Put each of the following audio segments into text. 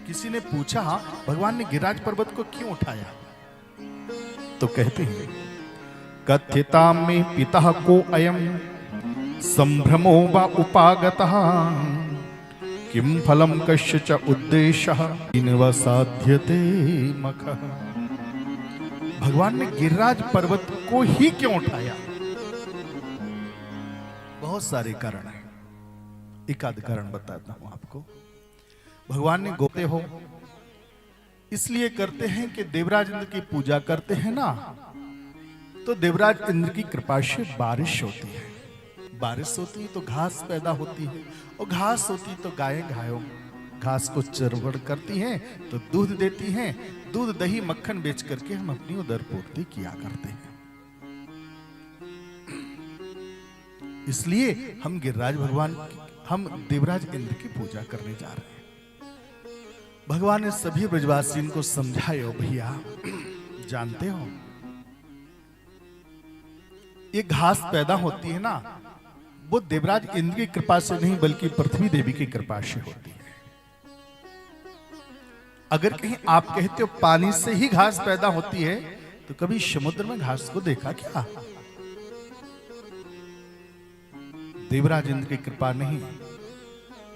किसी ने पूछा भगवान ने गिरिराज पर्वत को क्यों उठाया, तो कहते हैं कथ्यता में पिता को अयम संभ्रमो वा उपागतः किम फलम कश्च उद्देश्यः इनवा साध्यते मखः। भगवान ने गिरिराज पर्वत को ही क्यों उठाया? बहुत सारे कारण हैं, एक आध कारण बताता हूं आपको। भगवान ने गोते हो इसलिए करते हैं कि देवराज इंद्र की पूजा करते हैं ना, तो देवराज इंद्र की कृपा से बारिश होती है, बारिश होती है तो घास पैदा होती है, और घास होती तो गायें घायों घास को चरवड़ करती हैं तो दूध देती हैं, दूध दही मक्खन बेच करके हम अपनी उदर पूर्ति किया करते हैं। इसलिए हम गिरिराज भगवान हम देवराज इंद्र की पूजा करने जा रहे हैं। भगवान ने सभी ब्रजवासियों को समझायो, भैया जानते हो ये घास पैदा होती है ना, वो देवराज इंद्र की कृपा से नहीं बल्कि पृथ्वी देवी की कृपा से होती है। अगर कहीं आप कहते हो पानी से ही घास पैदा होती है, तो कभी समुद्र में घास को देखा क्या? देवराज इंद्र की कृपा नहीं।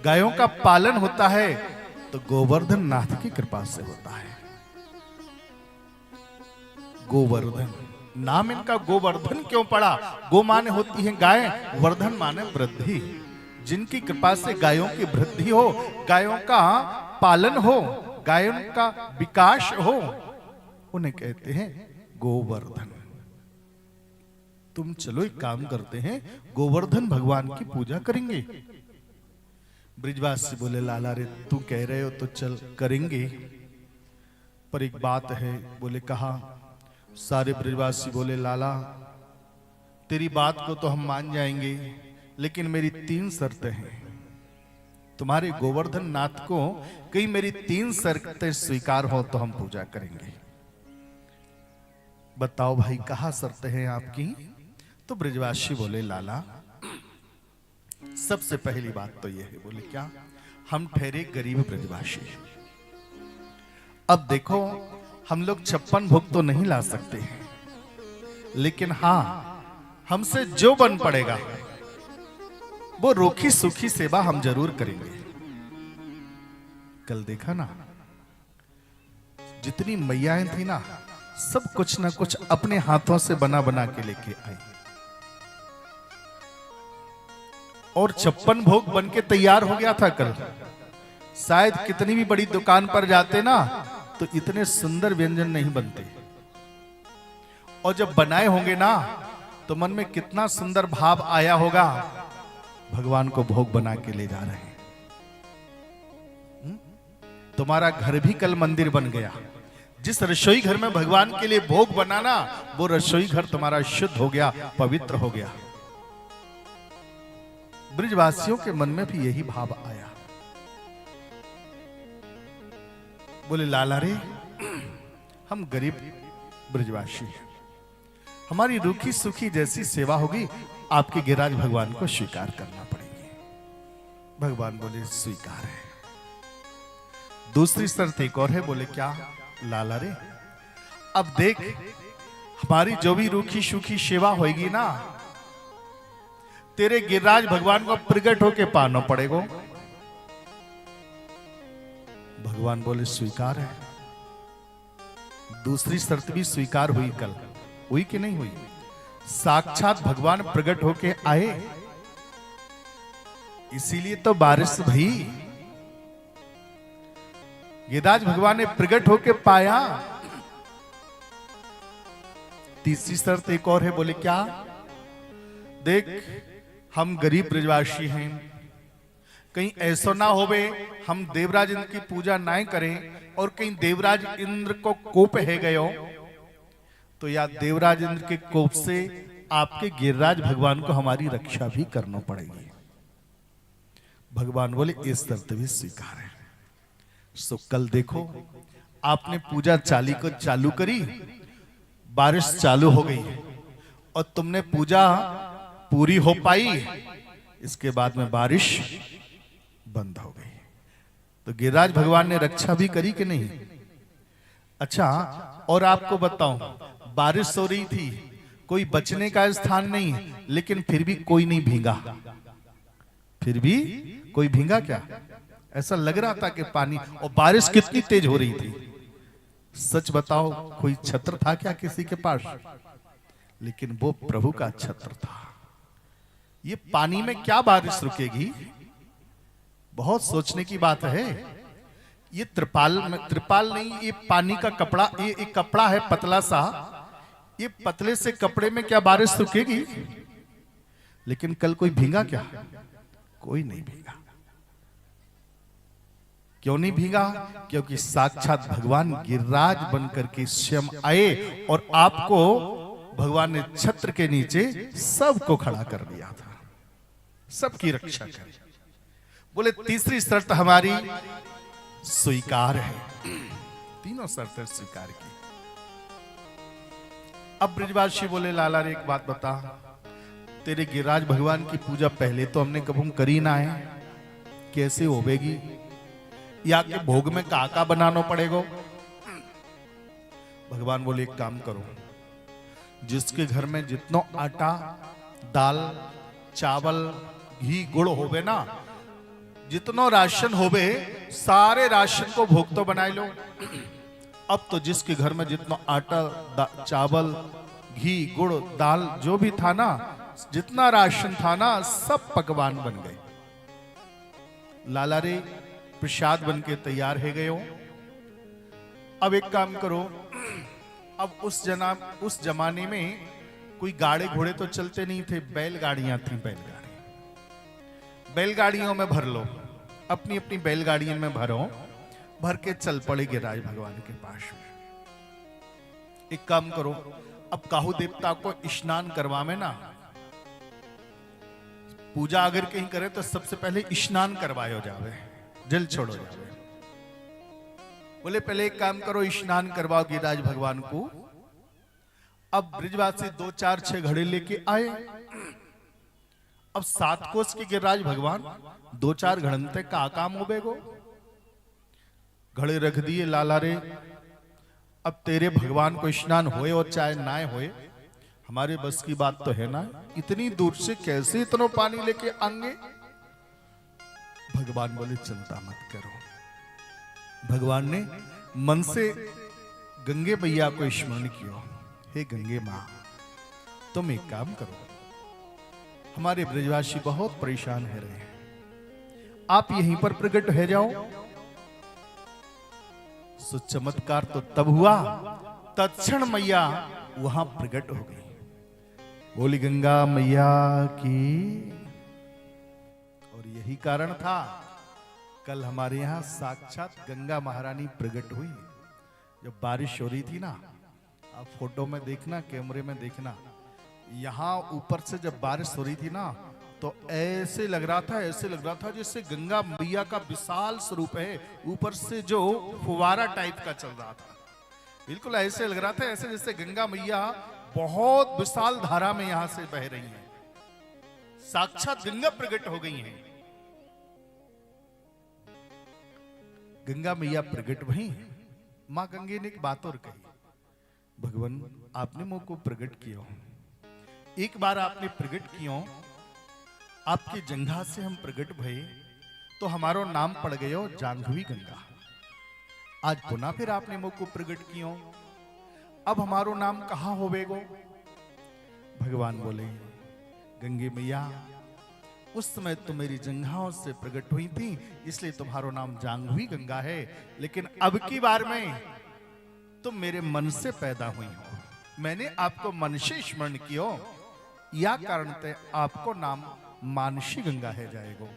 गायों का पालन होता है तो गोवर्धन नाथ की कृपा से होता है। गोवर्धन नाम इनका गोवर्धन क्यों पड़ा? गो माने होती है गाय, वर्धन माने वृद्धि। जिनकी कृपा से गायों की वृद्धि हो, गायों का पालन हो, गायों का विकास हो, उन्हें कहते हैं गोवर्धन। तुम चलो एक काम करते हैं, गोवर्धन भगवान की पूजा करेंगे। ब्रिजवासी बोले लाला रे तू कह रहे हो तो चल करेंगे, पर एक बात है। बोले कहा? सारे ब्रिजवासी बोले लाला तेरी बात को तो हम मान जाएंगे, लेकिन मेरी 3 शर्तें हैं। तुम्हारे गोवर्धन नाथ को कहीं मेरी 3 शर्तें स्वीकार हो तो हम पूजा करेंगे। बताओ भाई कहाँ शर्तें हैं आपकी? तो ब्रिजवासी बोले लाला सबसे पहली बात तो यह है। बोले क्या? हम ठहरे गरीब ब्रजवासी। अब देखो हम लोग 56 भोग तो नहीं ला सकते हैं, लेकिन हां हमसे जो बन पड़ेगा वो रोखी सुखी सेवा हम जरूर करेंगे। कल देखा ना जितनी मैयाएं थी ना, सब कुछ ना कुछ अपने हाथों से बना बना के लेके आई, और 56 भोग बन के तैयार हो गया था कल। शायद कितनी भी बड़ी दुकान पर जाते ना तो इतने सुंदर व्यंजन नहीं बनते, और जब बनाए होंगे ना तो मन में कितना सुंदर भाव आया होगा, भगवान को भोग बना के ले जा रहे हैं। तुम्हारा घर भी कल मंदिर बन गया। जिस रसोई घर में भगवान के लिए भोग बनाना, वो रसोई घर तुम्हारा शुद्ध हो गया, पवित्र हो गया। ब्रिजवासियों के मन में भी यही भाव आया। बोले लाला रे हम गरीब ब्रिजवासी हैं, हमारी रूखी सुखी जैसी सेवा होगी आपके गिरिराज भगवान को स्वीकार करना पड़ेगी। भगवान बोले स्वीकार है। दूसरी शर्त एक और है। बोले क्या? लाला रे अब देख हमारी जो भी रूखी सुखी सेवा होगी ना, तेरे गिरिराज भगवान को प्रकट होके पाना पड़ेगा। भगवान बोले स्वीकार है। दूसरी शर्त भी स्वीकार हुई। कल हुई कि नहीं हुई? साक्षात भगवान प्रकट होके आए, इसीलिए तो बारिश भई। गिरिराज भगवान ने प्रकट होके पाया। तीसरी शर्त एक और है। बोले क्या? देख हम गरीब ब्रजवासी हैं, कहीं ऐसा ना होवे हम देवराज इंद्र की पूजा ना करें और कहीं देवराज इंद्र को कोप है गयो, तो या देवराज इंद्र के कोप से आपके गिरिराज भगवान को हमारी रक्षा भी करना पड़ेगी। भगवान बोले इस शर्त भी स्वीकार है। सो कल देखो आपने पूजा चालू करी, बारिश चालू हो गई और तुमने पूजा पूरी हो पाई, इसके बाद में बारिश बंद हो गई। तो गिरिराज भगवान ने रक्षा भी करी कि नहीं? अच्छा, और आपको बताऊं, बारिश हो रही थी, कोई बचने का स्थान नहीं, लेकिन फिर भी कोई नहीं भीगा। फिर भी कोई भीगा क्या? ऐसा लग रहा था कि पानी, और बारिश कितनी तेज हो रही थी। सच बताओ, कोई छत्र था क्या किसी के पास? लेकिन वो प्रभु का छत्र था। ये पानी में क्या बारिश रुकेगी? बहुत सोचने की बात है। ये त्रिपाल नहीं, ये पानी का कपड़ा, ये एक कपड़ा है पतला सा, ये पतले से कपड़े में क्या बारिश रुकेगी? लेकिन कल कोई भीगा क्या? कोई नहीं भीगा। क्यों नहीं भीगा? क्योंकि साक्षात भगवान गिरिराज बनकर के स्वयं आए और आपको भगवान ने छत्र के नीचे सबको खड़ा कर दिया था, सबकी रक्षा करी। बोले तीसरी शर्त हमारी स्वीकार है। तीनों शर्तें स्वीकार की। अब ब्रिजवासी बोले, लाला रे एक बात बता, तेरे गिरिराज भगवान की पूजा पहले तो हमने कभी करी ना है, कैसे होवेगी? या के भोग में काका बनाना पड़ेगा? भगवान बोले, एक काम करो, जिसके घर में जितना आटा, दाल, चावल, घी, गुड़ होवे ना, जितना राशन होवे, सारे राशन को भोग तो बनाए लो। अब तो जिसके घर में जितना आटा, चावल, घी, गुड़, दाल जो भी था ना, जितना राशन था ना, सब पकवान बन गए। लाला रे प्रसाद बन के तैयार है गए हो। अब एक काम करो, अब उस जमाने में कोई गाड़े घोड़े तो चलते नहीं थे, बैलगाड़ियां थी। बैलगाड़ियों में भर लो, अपनी अपनी बैलगाड़ियों में भरो, भर के चल पड़े गिरिराज भगवान के पास में। एक काम करो, अब काहू देवता को स्नान करवावे ना, पूजा अगर कहीं करे तो सबसे पहले स्नान करवायो जावे, जल छोड़ो जावे। बोले पहले एक काम करो, स्नान करवाओ गिरिराज भगवान को। अब ब्रिजवासी 2, 4, 6 घड़े लेके आए। अब 7 कोस के गिरिराज भगवान 2, 4 घड़नते का काम हो बेगो। घड़े रख दिए। लाला रे, अब तेरे भगवान को स्नान होए और चाहे ना होए, हमारे बस की बात तो है ना, इतनी दूर से कैसे इतना पानी लेके आएंगे? भगवान बोले, चिंता मत करो। भगवान ने मन से गंगे मैया को स्मरण किया, हे गंगे मां, तुम एक काम करो, हमारे ब्रजवासी बहुत परेशान है रहे हैं, आप यहीं पर प्रकट हो जाओ। सो चमत्कार तो तब हुआ, तत्क्षण मैया वहां प्रकट हो गई। बोली गंगा मैया की। और यही कारण था, कल हमारे यहां साक्षात गंगा महारानी प्रकट हुई। जब बारिश हो रही थी ना, आप फोटो में देखना, कैमरे में देखना, यहां ऊपर से जब बारिश हो रही थी ना, तो ऐसे लग रहा था जैसे गंगा मैया का विशाल स्वरूप है, ऊपर से जो फुवारा टाइप का चल रहा था। बिल्कुल ऐसे लग रहा था, ऐसे जैसे गंगा मैया बहुत विशाल धारा में यहां से बह रही है, साक्षात गंगा प्रकट हो गई हैं। गंगा मैया प्रकट हुई। मां गंगे ने एक बात और कही, भगवान आपने मुझ को प्रकट किया, एक बार आपने प्रकट किया, आपके जंघा से हम प्रकट भये तो हमारो नाम पड़ गयो जाह्नवी गंगा। आज पुनः फिर आपने मुझ को प्रकट किया, अब हमारो नाम कहां होवेगो? भगवान बोले, गंगे मैया उस समय तो मेरी जंघाओं से प्रकट हुई थी, इसलिए तुम्हारो नाम जाह्नवी गंगा है, लेकिन अब की बार में तुम मेरे मन से पैदा हुई हो, मैंने आपको मन से स्मरण किया, या कारण ते आपको नाम मानसी गंगा है जाएगो।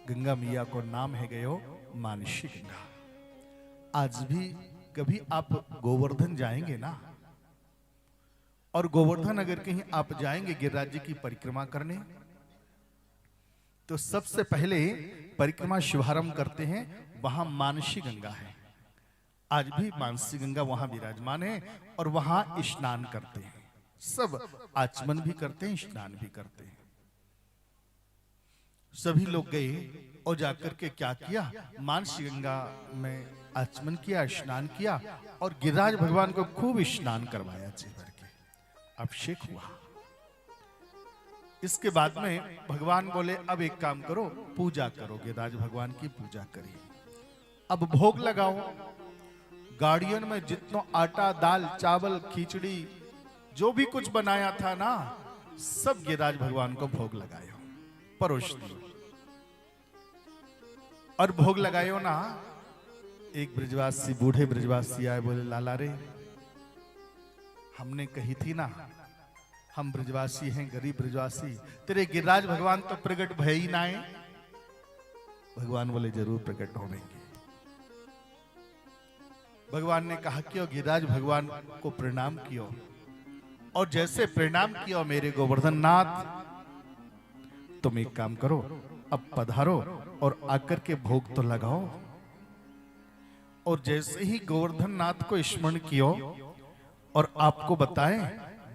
गंगा मैया को नाम है गयो मानसी गंगा। आज भी कभी आप गोवर्धन जाएंगे ना, और गोवर्धन अगर कहीं आप जाएंगे गिरिराज जी की परिक्रमा करने, तो सबसे पहले परिक्रमा शुभारंभ करते हैं, वहां मानसी गंगा है। आज भी मानसी गंगा वहां विराजमान है और वहां स्नान करते हैं, सब आचमन भी करते हैं, स्नान भी करते हैं। सभी लोग गए और जाकर के क्या किया, मानसी गंगा में आचमन किया, स्नान किया और गिरिराज भगवान को खूब स्नान करवाया जी भर के, अभिषेक हुआ। इसके बाद में भगवान बोले अब एक काम करो, पूजा करो, गिरिराज भगवान की पूजा करिए, अब भोग लगाओ। गाड़ियन में जितना आटा, दाल, चावल, खिचड़ी जो भी कुछ बनाया था ना, सब गिरिराज भगवान को भोग लगायो, परोस दियो। और भोग लगायो ना, एक ब्रजवासी, बूढ़े ब्रजवासी आए, बोले लाला रे, हमने कही थी ना हम ब्रजवासी हैं, गरीब ब्रजवासी, तेरे गिरिराज भगवान तो प्रकट भय ही ना है। भगवान बोले जरूर प्रकट होंगे। भगवान ने कहा कि गिरिराज भगवान को प्रणाम कियो, और जैसे प्रणाम किया मेरे गोवर्धन नाथ, तुम एक काम करो, अब पधारो और आकर के भोग तो लगाओ। और जैसे ही गोवर्धन नाथ को स्मरण कियो और आपको बताएं,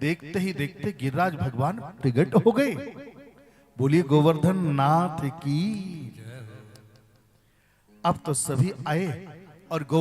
देखते ही देखते गिरिराज भगवान प्रकट हो गए। बोलिए गोवर्धन नाथ की। अब तो सभी आए और गोवर्धन